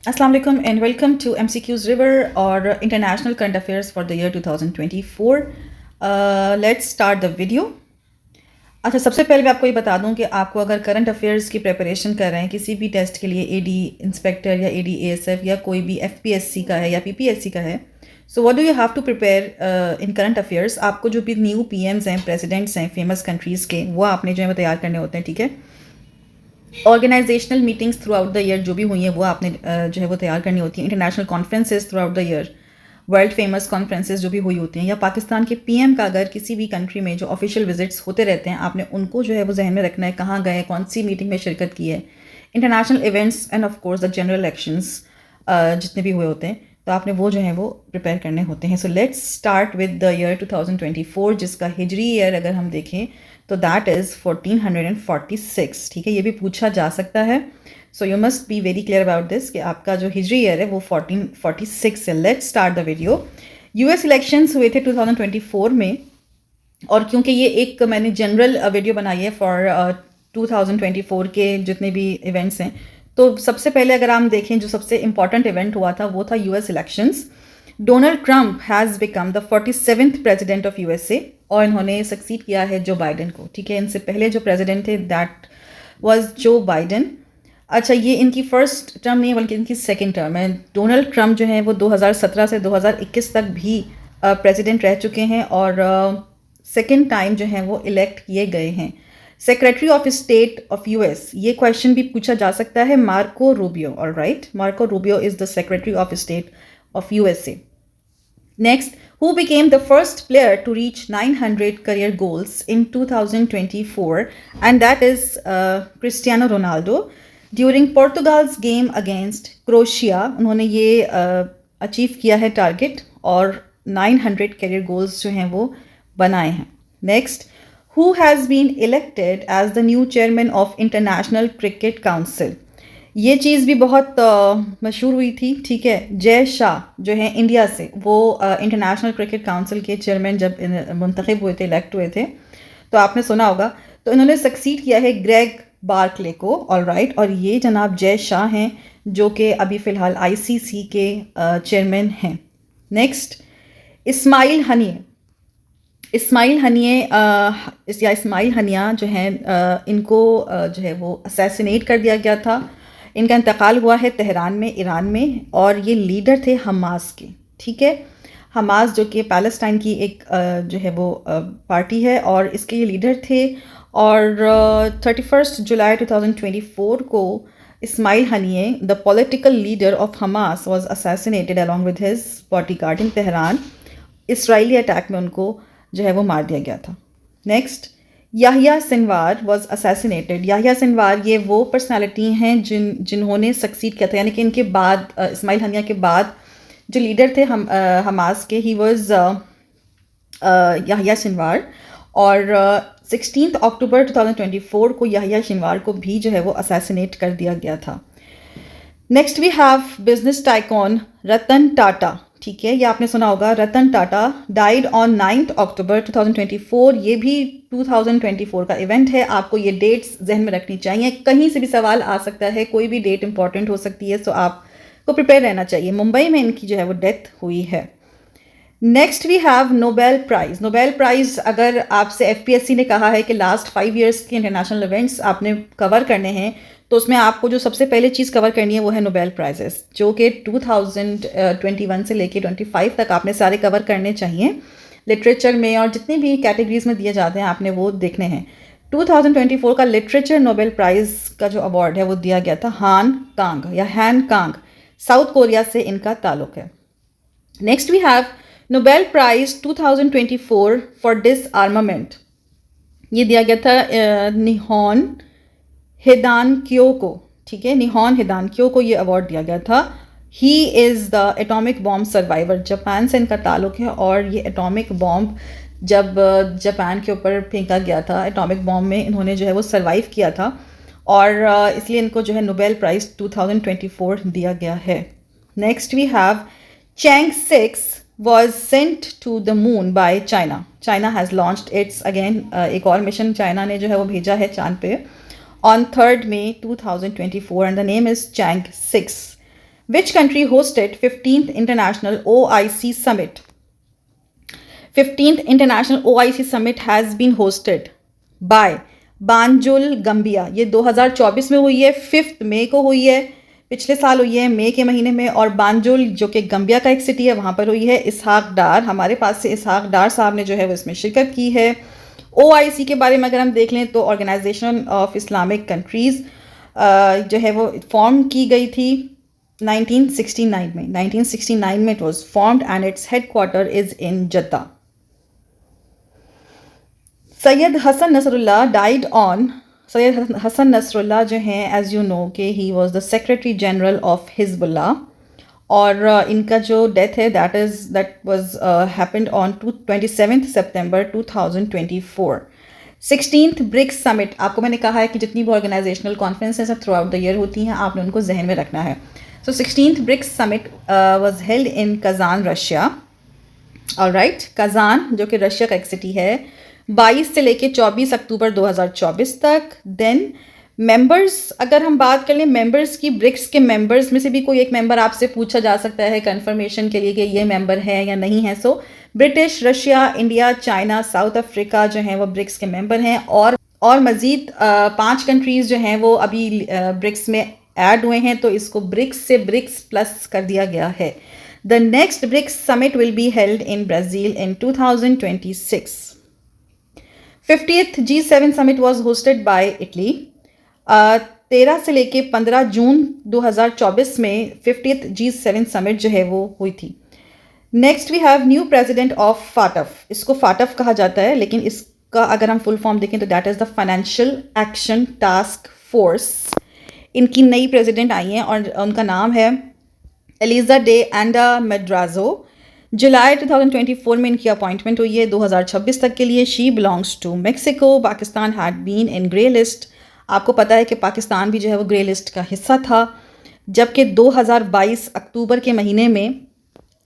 Assalamu alaikum and welcome to MCQ's River or International Current Affairs for the year 2024. Let's start the video. अच्छा, सबसे पहले मैं आपको ये बता दूं कि आपको अगर करंट अफेयर्स की प्रिपरेशन कर रहे हैं किसी भी टेस्ट के लिए, एडी इंस्पेक्टर या एडी एएसएफ या कोई भी एफपीएससी का है या पीपीएससी का है, so what do you have to prepare in current affairs. आपको जो भी न्यू पीएम्स हैं, प्रेसिडेंट्स हैं फेमस कंट्रीज़ के, वो आपने जो है वो तैयार करने होते हैं, ठीक है। Organisational meetings throughout the year जो भी हुई हैं वो आपने जो है वो तैयार करनी होती है। International conferences throughout the year, world famous conferences जो भी हुई होती हैं, या पाकिस्तान के पीएम का अगर किसी भी कंट्री में जो ऑफिशियल विजिट्स होते रहते हैं, आपने उनको जो है वो जहन में रखना है, कहाँ गए, कौन सी मीटिंग में शिरकत की है। International events end of course the general elections जितने भी हुए होते हैं, तो आपने वो जो है वो प्रिपेयर करने होते हैं। So let's start with the year 2024, जिसका हिजरी ईयर अगर हम देखें तो दैट इज़ 1446, ठीक है। ये भी पूछा जा सकता है, so you must be very clear about this कि आपका जो हिजरी ईयर है वो 1446 है। Let's start the video. US elections हुए थे 2024 में, और क्योंकि ये एक मैंने जनरल वीडियो बनाई है फॉर 2024 के जितने भी इवेंट्स हैं, तो सबसे पहले अगर हम देखें जो सबसे इम्पॉर्टेंट इवेंट हुआ था वो था US elections. Donald Trump has become the 47th president of USA, और इन्होंने सक्सीड किया है जो बाइडन को, ठीक है। इनसे पहले जो प्रेसिडेंट थे दैट वाज जो बाइडन। अच्छा, ये इनकी फर्स्ट टर्म नहीं है बल्कि इनकी सेकंड टर्म है। डोनाल्ड ट्रंप जो है वो 2017 से 2021 तक भी प्रेसिडेंट रह चुके हैं, और सेकंड टाइम जो है वो इलेक्ट किए गए हैं। Secretary of state of US, ये क्वेश्चन भी पूछा जा सकता है, Marco Rubio. Alright, Marco Rubio is the secretary of state of USA. Next, who became the first player to reach 900 career goals in 2024, and that is Cristiano Ronaldo. During Portugal's game against Croatia, उन्होंने ये achieve किया है target, और 900 career goals जो हैं वो बनाए हैं। Next, who has been elected as the new chairman of International Cricket Council? ये चीज़ भी बहुत मशहूर हुई थी, ठीक है। जय शाह जो है इंडिया से, वो इंटरनेशनल क्रिकेट काउंसिल के चेयरमैन जब मुंतखब हुए थे, इलेक्ट हुए थे, तो आपने सुना होगा। तो इन्होंने सक्सीड किया है ग्रेग बार्कले को, ऑलराइट। और ये जनाब जय शाह हैं जो कि अभी फ़िलहाल आईसीसी के चेयरमैन हैं। नेक्स्ट, इस्माइल हनिये। इस्माइल हनिये या इस्माइल हनिया जो हैं, इनको जो है वो असैसिनेट कर दिया गया था। इनका इंतकाल हुआ है तेहरान में, ईरान में, और ये लीडर थे हमास के, ठीक है। हमास जो कि पैलेस्टाइन की एक जो है वो पार्टी है, और इसके ये लीडर थे। और 31 जुलाई 2024 को Ismail Haniyeh, the political leader of Hamas, was assassinated along with his bodyguard in Tehran. Israeli attack में उनको जो है वो मार दिया गया था। Next, Yahya Sinwar was assassinated. Yahya Sinwar ये वो पर्सनालिटी हैं जिन्होंने सक्सीड किया था, यानी कि इनके बाद इस्माइल हनिया के बाद जो लीडर थे हमास के, ही वॉज याहिया सिनवार। और 16 अक्टूबर 2024 को याहिया सिनवार को भी जो है वो असैसिनेट कर दिया गया था। Next we have business tycoon Ratan Tata, ठीक है। ये आपने सुना होगा, Ratan Tata died on 9 October 2024। ये भी 2024 का इवेंट है, आपको ये डेट्स जहन में रखनी चाहिए। कहीं से भी सवाल आ सकता है, कोई भी डेट इंपॉर्टेंट हो सकती है, तो आपको प्रिपेयर रहना चाहिए। मुंबई में इनकी जो है वो डेथ हुई है। Next we have Nobel prize. Nobel prize, अगर आपसे एफपीएससी ने कहा है कि लास्ट 5 ईयर्स के इंटरनेशनल इवेंट्स आपने कवर करने हैं, तो उसमें आपको जो सबसे पहले चीज़ कवर करनी है वो है नोबेल प्राइजेस, जो कि 2021 से लेके 25 तक आपने सारे कवर करने चाहिए। लिटरेचर में और जितनी भी कैटेगरीज में दिए जाते हैं आपने वो देखने हैं। 2024 का लिटरेचर नोबेल प्राइज़ का जो अवार्ड है वो दिया गया था हान कांग या हैन कांग, साउथ कोरिया से इनका ताल्लुक है। Next we have Nobel prize 2024 for disarmament. ये दिया गया था निहोन हिदानक्यो को, ठीक है। निहोन हिदानक्यो को ये अवार्ड दिया गया था। He is the atomic bomb survivor. Japan से इनका ताल्लुक है, और ये एटॉमिक बॉम्ब जब जापान के ऊपर फेंका गया था, एटॉमिक बॉम्ब में इन्होंने जो है वो सर्वाइव किया था, और इसलिए इनको जो है नोबेल प्राइज़ 2024 दिया गया है। Next we have Chang'e 6 was sent to the moon by China. China has launched its again एक और मिशन चाइना ने जो है वो भेजा है चांद पे on 3rd May 2024, and the name is Chang 6. Which country hosted 15th International OIC Summit? 15th International OIC Summit has been hosted by Banjul गम्बिया। ये 2024 में हुई है, 5 मई को हुई है, पिछले साल हुई है मई के महीने में। और बांजुल जो कि गम्बिया का एक सिटी है वहाँ पर हुई है। इसहाक डार, हमारे पास से इसहाक डार साहब ने जो है वो इसमें शिरकत की है। OIC के बारे में अगर हम देख लें तो ऑर्गेनाइजेशन ऑफ इस्लामिक कंट्रीज़ जो है वो फॉर्म की गई थी 1969 में। 1969 में it was formed and its headquarter is in Jeddah. Syed Hassan Nasrallah died on. Syed Hassan Nasrallah जो हैं एज़ यू नो कि he was the secretary general of Hezbollah, और इनका जो डेथ है दैट वाज हैपेंड ऑन 27 सितंबर 2024। 16th BRICS summit, आपको मैंने कहा है कि जितनी भी organisational conferences throughout the year होती हैं आपने उनको जहन में रखना है। सो 16th BRICS summit was held in Kazan, Russia. Alright, Kazan जो कि रशिया का एक सिटी है, 22 से लेके 24 अक्टूबर 2024 तक। देन मेंबर्स, अगर हम बात कर लें मेंबर्स की, ब्रिक्स के मेंबर्स में से भी कोई एक मेंबर आपसे पूछा जा सकता है कंफर्मेशन के लिए कि ये मेंबर है या नहीं है। So British, Russia, India, China, south Africa जो हैं वो ब्रिक्स के मेंबर हैं। और मज़ीद 5 कंट्रीज़ जो हैं वो अभी ब्रिक्स में ऐड हुए हैं, तो इसको ब्रिक्स से ब्रिक्स प्लस कर दिया गया है। The next BRICS summit will be held in Brazil in 2026। 50th G7 summit was hosted by Italy. 13 से लेके 15 जून 2024 में 50th G7 समिट जो है वो हुई थी। Next we have new president of FATF. इसको फाटफ कहा जाता है, लेकिन इसका अगर हम फुल फॉर्म देखें तो that is the financial action task force. इनकी नई प्रेसिडेंट आई हैं और उनका नाम है एलिजा डे एंडा मेड्राजो। जुलाई 2024 में इनकी अपॉइंटमेंट हुई है 2026 तक के लिए। She belongs to Mexico. Pakistan had been in grey list. आपको पता है कि पाकिस्तान भी जो है वो ग्रे लिस्ट का हिस्सा था, जबकि 2022 अक्टूबर के महीने में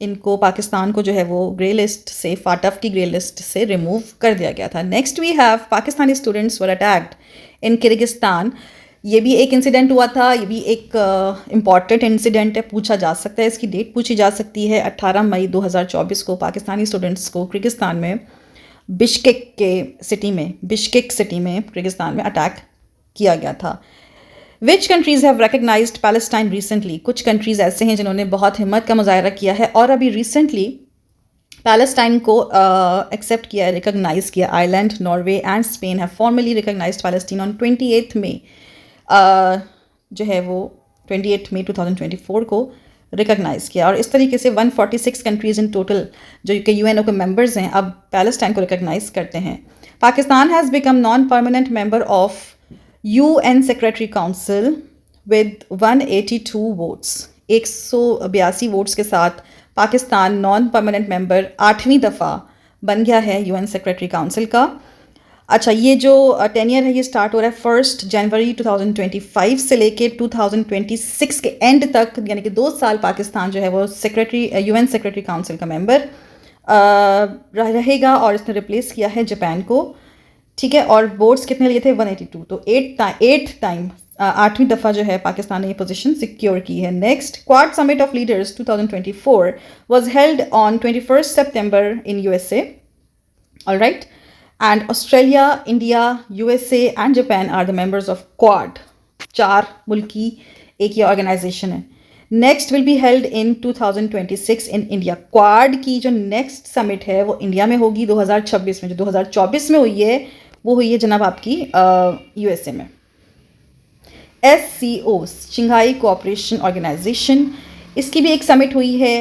इनको, पाकिस्तान को जो है वो ग्रे लिस्ट से, फाटफ की ग्रे लिस्ट से रिमूव कर दिया गया था। Next we have Pakistani students were attacked in Kyrgyzstan. ये भी एक इंसिडेंट हुआ था, ये भी एक इम्पॉर्टेंट इंसिडेंट है, पूछा जा सकता है, इसकी डेट पूछी जा सकती है। 18 मई 2024 को पाकिस्तानी स्टूडेंट्स को किर्गिस्तान में बिश्केक सिटी में किर्गिस्तान में अटैक किया गया था। Which countries have recognised Palestine recently. कुछ कंट्रीज़ ऐसे हैं जिन्होंने बहुत हिम्मत का मुजाहरा किया है और अभी रिसेंटली पैलेस्टाइन को एक्सेप्ट किया, रिकग्नाइज किया। Ireland, Norway and Spain have formally recognised Palestine on 28 मई जो है वो 28 मई 2024 को रिकग्नाइज़ किया। और इस तरीके से 146 कंट्रीज़ इन टोटल जो कि यूएनओ के मेंबर्स हैं अब पैलेस्टाइन को रिकग्नाइज़ करते हैं। Pakistan has become non permanent member of UN secretary council with 182 votes. 182 votes के साथ पाकिस्तान नॉन परमानेंट मेंबर 8वीं दफ़ा बन गया है UN सेक्रेटरी काउंसिल का। अच्छा, ये जो टेनियर है ये स्टार्ट हो रहा है 1 जनवरी 2025 से लेके 2026 के एंड तक, यानी कि 2 साल पाकिस्तान जो है वो UN सेक्रेटरी काउंसिल का मेंबर रहेगा। और इसने रिप्लेस किया है जापान को, ठीक है। और वोट्स कितने लिए थे? 182, तो 8वीं दफ़ा जो है पाकिस्तान ने ये पोजीशन सिक्योर की है। Next, quad summit of leaders 2024 was held on 21 सितंबर in USA। Alright, and Australia, India, USA and Japan are the members of Quad. 4 मुल्क की एक ये ऑर्गेनाइजेशन है। Next will be held in 2026 in India. Quad की जो next summit है वो इंडिया में होगी 2026 में। जो 2024 में हुई है वो हुई है जनाब आपकी USA में। SCO, शंघाई कोऑपरेशन ऑर्गेनाइजेशन, इसकी भी एक समिट हुई है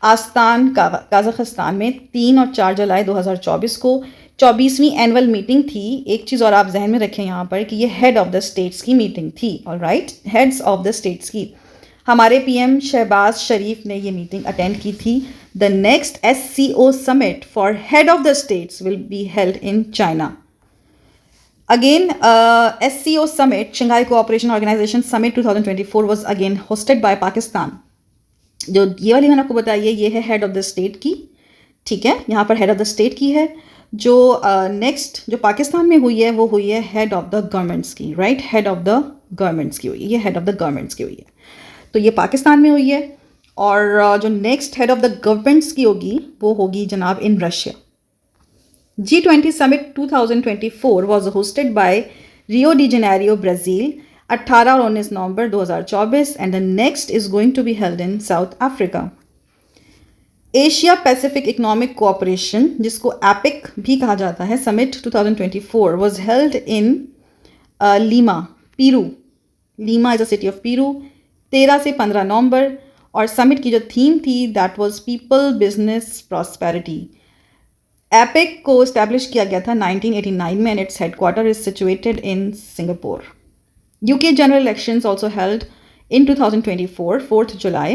आस्तान कजाकिस्तान में 3 और 4 जुलाई 2024 को। 24वीं एनुअल मीटिंग थी। एक चीज़ और आप जहन में रखें यहाँ पर कि ये हेड ऑफ द स्टेट्स की मीटिंग थी। Alright, heads of the states की। हमारे PM शहबाज शरीफ ने ये मीटिंग अटेंड की थी। The next SCO summit for head of the states will be held in China. Again SCO summit, Shanghai cooperation organisation summit 2024 was again hosted by Pakistan. जो ये वाली मैंने आपको बताई है ये है हेड ऑफ द स्टेट की, ठीक है, यहाँ पर हेड ऑफ द स्टेट की है। जो नेक्स्ट जो पाकिस्तान में हुई है वो हुई है हेड ऑफ द गवर्नमेंट्स की, right, head of the governments की हुई है, ये हेड ऑफ द गवर्नमेंट्स की हुई है। तो ये पाकिस्तान में हुई है। और जो next head of the governments की होगी वो होगी जनाब in Russia. G20 Summit 2024 was hosted by Rio de Janeiro, Brazil, 18 और 19 नवंबर 2024 and the next is going to be held in South Africa. Asia Pacific economic cooperation, जिसको epic भी कहा जाता है, summit 2024 was held in Lima, Peru. Lima is a city of Peru, 13 से 15 नवंबर। और summit की जो थीम थी that was people business prosperity. Epic को इस्टेब्लिश किया गया था 1989 में and its headquarter is situated in Singapore. UK general elections also held in 2024, 4th July.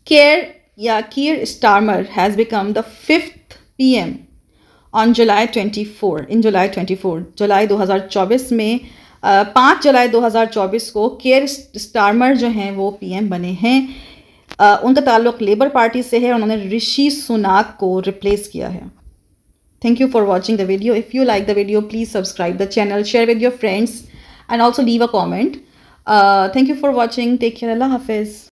Keir Starmer has become the 5th PM on July 24. In July 24, जुलाई 2024 में 5 जुलाई 2024 को care Starmer जो हैं वो PM बने हैं। उनका ताल्लुक लेबर पार्टी से है और उन्होंने ऋषि सुनाक को रिप्लेस किया है। Thank you for watching the video. If you like the video, please subscribe the channel, share with your friends and also leave a comment. Thank you for watching. Take care. Allah Hafiz.